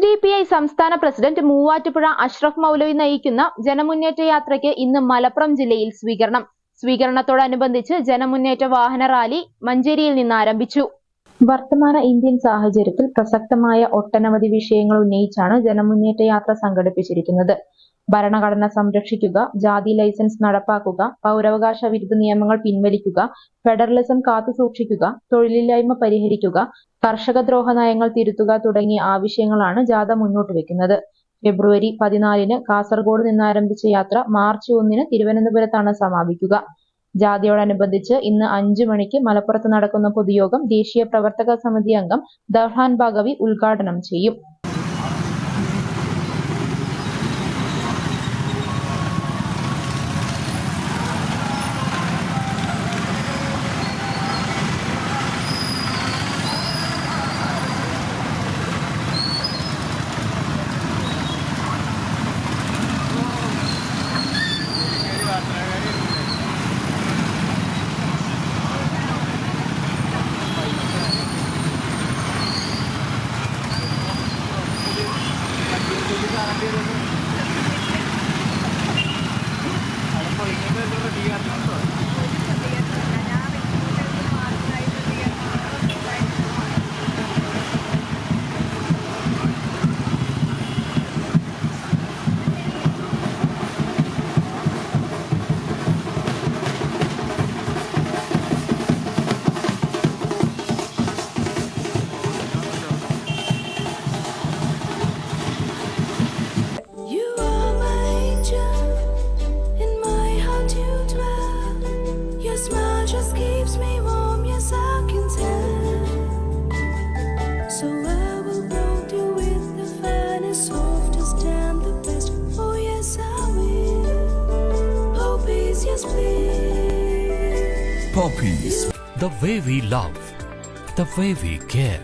SDPI സംസ്ഥാന president Muvattupuzha Ashraf മൗലവി നയിക്കുന്ന ജനമുന്നേറ്റ യാത്രയ്ക്ക് ഇന്ന് മലപ്പുറം ജില്ലയിൽ സ്വീകരണം. സ്വീകരണത്തോടനുബന്ധിച്ച് ജനമുന്നേറ്റ വാഹന റാലി മഞ്ചേരിയിൽ നിന്ന് ആരംഭിച്ചു. വർത്തമാന ഇന്ത്യൻ സാഹചര്യത്തിൽ പ്രസക്തമായ ഒട്ടനവധി വിഷയങ്ങൾ ഉന്നയിച്ചാണ് ജനമുന്നേറ്റ യാത്ര സംഘടിപ്പിച്ചിരിക്കുന്നത്. ഭരണഘടന സംരക്ഷിക്കുക, ജാതി ലൈസൻസ് നടപ്പാക്കുക, പൗരാവകാശ വിരുദ്ധ നിയമങ്ങൾ പിൻവലിക്കുക, ഫെഡറലിസം കാത്തുസൂക്ഷിക്കുക, തൊഴിലില്ലായ്മ പരിഹരിക്കുക, കർഷകദ്രോഹ നയങ്ങൾ തിരുത്തുക തുടങ്ങിയ ആവശ്യങ്ങളാണ് ജാഥ മുന്നോട്ട് വെക്കുന്നത്. ഫെബ്രുവരി 14-ന് കാസർഗോഡ് നിന്നാരംഭിച്ച യാത്ര മാർച്ച് 1-ന് തിരുവനന്തപുരത്താണ് സമാപിക്കുക. ജാഥയോടനുബന്ധിച്ച് ഇന്ന് 5 മണിക്ക് മലപ്പുറത്ത് നടക്കുന്ന പൊതുയോഗം ദേശീയ പ്രവർത്തക സമിതി അംഗം ദർഹാൻ ബാഗവി ഉദ്ഘാടനം ചെയ്യും. Smile just keeps me warm, yes I can tell. So I will hold you with the finest, softest and the best. Oh yes I will. Poppies, yes please. Poppies, the way we love, the way we care.